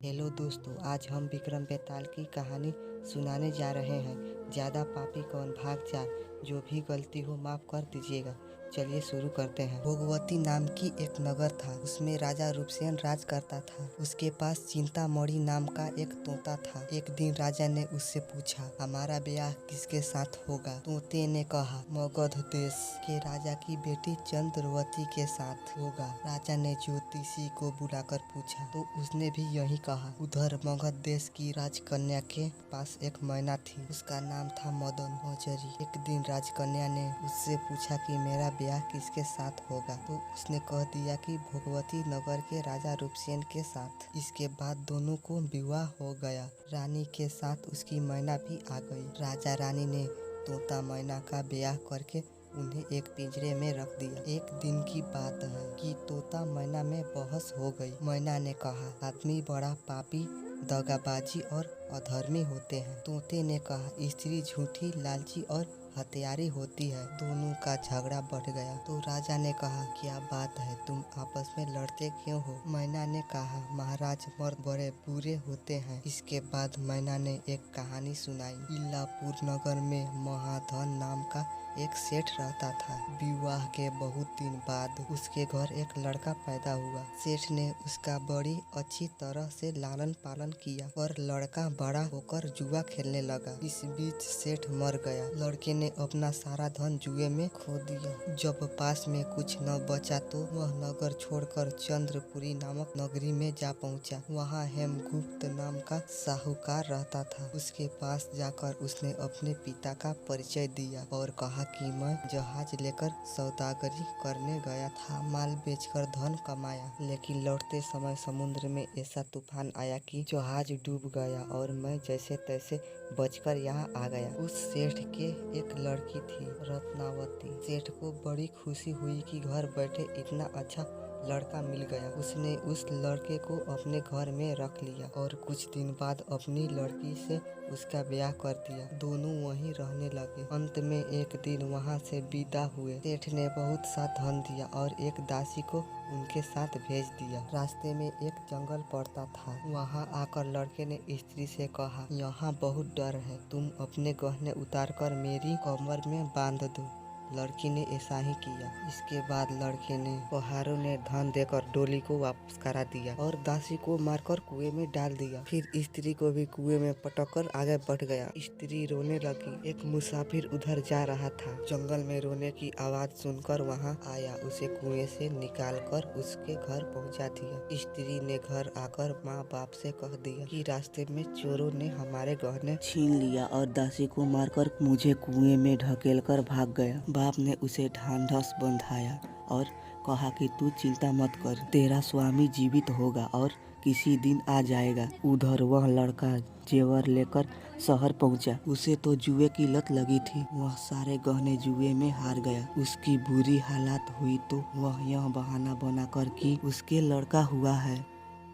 Hello दोस्तों, आज हम विक्रम बेताल की कहानी सुनाने जा रहे हैं। ज़्यादा पापी कौन, भाग जा, जो भी गलती हो माफ़ कर दीजिएगा। चलिए शुरू करते हैं। भोगवती नाम की एक नगर था, उसमें राजा रूपसेन राज करता था। उसके पास चिंतामणि नाम का एक तोता था। एक दिन राजा ने उससे पूछा, हमारा ब्याह किसके साथ होगा? तोते ने कहा, मगध देश के राजा की बेटी चंद्रवती के साथ होगा। राजा ने ज्योतिषी को बुलाकर पूछा तो उसने भी यही कहा। उधर मगध देश की राजकन्या के पास एक मैना थी, उसका नाम था मदन मौजरी। एक दिन राजकन्या ने उससे पूछा कि मेरा ब्याह किसके साथ होगा, तो उसने कह दिया कि भोगवती नगर के राजा रूपसेन के साथ। इसके बाद दोनों को विवाह हो गया। रानी के साथ उसकी मैना भी आ गई। राजा रानी ने तोता मैना का ब्याह करके उन्हें एक पिंजरे में रख दिया। एक दिन की बात है कि तोता मैना में बहस हो गई। मैना ने कहा, आदमी बड़ा पापी, दगाबाजी और अधर्मी होते हैं। तोते ने कहा, स्त्री झूठी, लालची और हत्यारी होती है। दोनों का झगड़ा बढ़ गया तो राजा ने कहा, क्या बात है, तुम आपस में लड़ते क्यों हो? मैना ने कहा, महाराज, मर्द बड़े बुरे होते हैं। इसके बाद मैना ने एक कहानी सुनाई। इलापुर नगर में महाधन नाम का एक सेठ रहता था। विवाह के बहुत दिन बाद उसके घर एक लड़का पैदा हुआ। सेठ ने उसका बड़ी अच्छी तरह से लालन पालन किया, पर लड़का बड़ा होकर जुआ खेलने लगा। इस बीच सेठ मर गया। लड़के ने अपना सारा धन जुए में खो दिया। जब पास में कुछ न बचा तो वह नगर छोड़कर चंद्रपुरी नामक नगरी में जा पहुंचा। वहां हेमगुप्त नाम का साहूकार रहता था। उसके पास जाकर उसने अपने पिता का परिचय दिया और कहा कि मैं जहाज लेकर सौदागरी करने गया था, माल बेचकर धन कमाया, लेकिन लौटते समय समुद्र में ऐसा तूफान आया कि जहाज डूब गया और मैं जैसे तैसे बचकर यहाँ आ गया। उस सेठ के एक लड़की थी, रत्नावती। सेठ को बड़ी खुशी हुई कि घर बैठे इतना अच्छा लड़का मिल गया। उसने उस लड़के को अपने घर में रख लिया और कुछ दिन बाद अपनी लड़की से उसका ब्याह कर दिया। दोनों वहीं रहने लगे। अंत में एक दिन वहां से विदा हुए। सेठ ने बहुत सा धन दिया और एक दासी को उनके साथ भेज दिया। रास्ते में एक जंगल पड़ता था। वहां आकर लड़के ने स्त्री से कहा, यहाँ बहुत डर है, तुम अपने गहने उतार कर मेरी कमर में बांध दो। लड़की ने ऐसा ही किया। इसके बाद लड़के ने पहाड़ों ने धन देकर डोली को वापस करा दिया और दासी को मारकर कुएं में डाल दिया। फिर स्त्री को भी कुएं में पटक कर आगे बढ़ गया। स्त्री रोने लगी। एक मुसाफिर उधर जा रहा था। जंगल में रोने की आवाज सुनकर वहां आया। उसे कुएं से निकालकर उसके घर पहुंचा दिया। स्त्री ने घर आकर माँ बाप से कह दिया कि रास्ते में चोरों ने हमारे गहने छीन लिया और दासी को मारकर मुझे कुएं में ढकेल कर भाग गया। बाप ने उसे ढांढस बंधाया और कहा कि तू चिंता मत कर, तेरा स्वामी जीवित होगा और किसी दिन आ जाएगा। उधर वह लड़का जेवर लेकर शहर पहुंचा। उसे तो जुए की लत लगी थी। वह सारे गहने जुए में हार गया। उसकी बुरी हालत हुई तो वह यह बहाना बनाकर कि उसके लड़का हुआ है,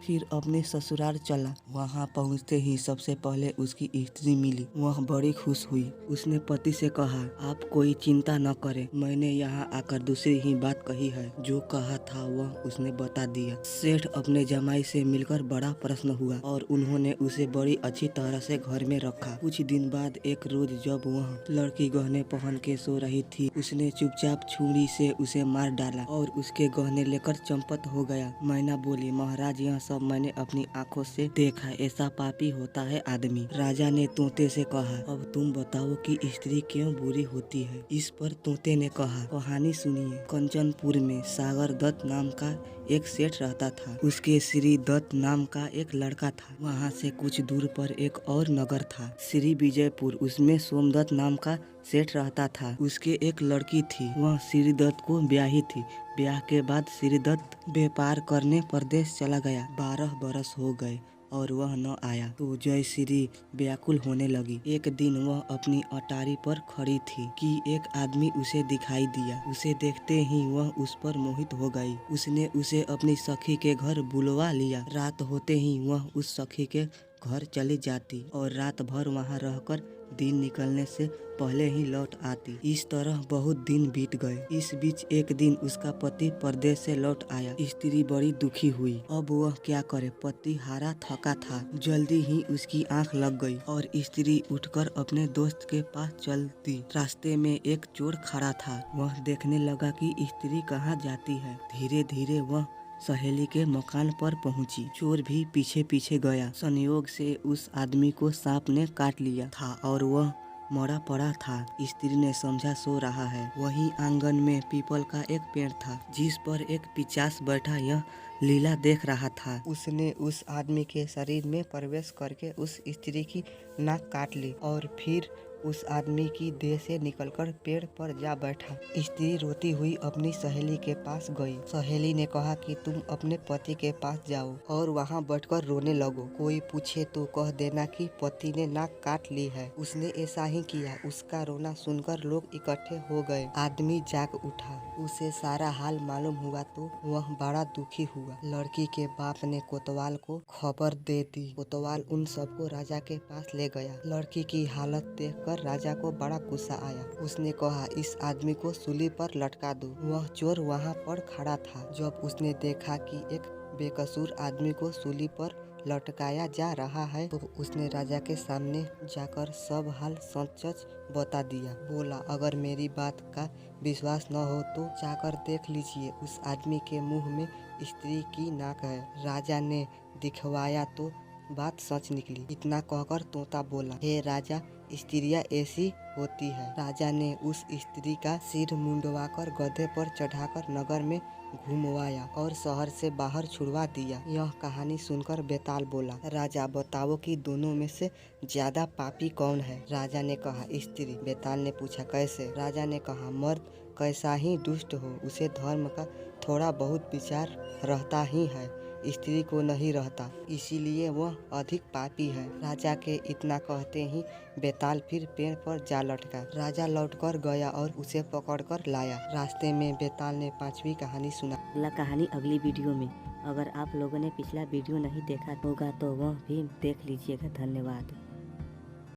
फिर अपने ससुराल चला। वहां पहुंचते ही सबसे पहले उसकी स्त्री मिली। वह बड़ी खुश हुई। उसने पति से कहा, आप कोई चिंता न करें, मैंने यहाँ आकर दूसरी ही बात कही है। जो कहा था वह उसने बता दिया। सेठ अपने जमाई से मिलकर बड़ा प्रसन्न हुआ और उन्होंने उसे बड़ी अच्छी तरह से घर में रखा। कुछ दिन बाद एक रोज जब वह लड़की गहने पहन के सो रही थी, उसने चुपचाप छुरी से उसे मार डाला और उसके गहने लेकर चंपत हो गया। मैना बोली, महाराज, यह सब मैंने अपनी आंखों से देखा, ऐसा पापी होता है आदमी। राजा ने तोते से कहा, अब तुम बताओ कि स्त्री क्यों बुरी होती है? इस पर तोते ने कहा, कहानी सुनिए। कंचनपुर में सागर दत्त नाम का एक सेठ रहता था। उसके श्री दत्त नाम का एक लड़का था। वहाँ से कुछ दूर पर एक और नगर था, श्री विजयपुर। उसमें सोमदत्त नाम का सेठ रहता था। उसके एक लड़की थी, वह श्री दत्त को ब्याही थी। ब्याह के बाद श्री दत्त व्यापार करने परदेश चला गया। 12 बरस हो गए और वह न आया तो जयश्री व्याकुल होने लगी। एक दिन वह अपनी अटारी पर खड़ी थी कि एक आदमी उसे दिखाई दिया। उसे देखते ही वह उस पर मोहित हो गई। उसने उसे अपनी सखी के घर बुलवा लिया। रात होते ही वह उस सखी के घर चली जाती और रात भर वहाँ रहकर दिन निकलने से पहले ही लौट आती। इस तरह बहुत दिन बीत गए। इस बीच एक दिन उसका पति परदेश से लौट आया। स्त्री बड़ी दुखी हुई। अब वह क्या करे, पति हारा थका था। जल्दी ही उसकी आंख लग गई और स्त्री उठकर अपने दोस्त के पास चल दी। रास्ते में एक चोर खड़ा था। वह देखने लगा कि स्त्री कहाँ जाती है। धीरे धीरे वह सहेली के मकान पर पहुंची। चोर भी पीछे पीछे गया। संयोग से उस आदमी को सांप ने काट लिया था और वह मरा पड़ा था। स्त्री ने समझा सो रहा है। वहीं आंगन में पीपल का एक पेड़ था जिस पर एक पिशाच बैठा यह लीला देख रहा था। उसने उस आदमी के शरीर में प्रवेश करके उस स्त्री की नाक काट ली और फिर उस आदमी की देह से निकलकर पेड़ पर जा बैठा। स्त्री रोती हुई अपनी सहेली के पास गई। सहेली ने कहा कि तुम अपने पति के पास जाओ और वहाँ बैठकर रोने लगो। कोई पूछे तो कह देना कि पति ने नाक काट ली है। उसने ऐसा ही किया। उसका रोना सुनकर लोग इकट्ठे हो गए। आदमी जाग उठा। उसे सारा हाल मालूम हुआ तो वह बड़ा दुखी हुआ। लड़की के बाप ने कोतवाल को खबर दे दी। कोतवाल उन सबको राजा के पास ले गया। लड़की की हालत देखकर राजा को बड़ा गुस्सा आया। उसने कहा, इस आदमी को सूली पर लटका दो। वह चोर वहाँ पर खड़ा था। जब उसने देखा कि एक बेकसूर आदमी को सूली पर लटकाया जा रहा है तो उसने राजा के सामने जाकर सब हाल सच बता दिया। बोला, अगर मेरी बात का विश्वास न हो तो जाकर देख लीजिए। उस आदमी के मुंह में स्त्री की नाक है। राजा ने दिखवाया तो बात सच निकली। इतना कहकर तोता बोला, हे राजा, स्त्रियां ऐसी होती है। राजा ने उस स्त्री का सिर मुंडवाकर गधे पर चढ़ाकर नगर में घुमवाया और शहर से बाहर छुड़वा दिया। यह कहानी सुनकर बेताल बोला, राजा बताओ कि दोनों में से ज्यादा पापी कौन है? राजा ने कहा, स्त्री। बेताल ने पूछा, कैसे? राजा ने कहा, मर्द कैसा ही दुष्ट हो, उसे धर्म का थोड़ा बहुत विचार रहता ही है, स्त्री को नहीं रहता, इसीलिए वह अधिक पापी है। राजा के इतना कहते ही बेताल फिर पेड़ पर जा लटका। राजा लौटकर गया और उसे पकड़कर लाया। रास्ते में बेताल ने 5वीं कहानी सुना। अगला कहानी अगली वीडियो में। अगर आप लोगों ने पिछला वीडियो नहीं देखा होगा तो वह भी देख लीजिएगा। धन्यवाद।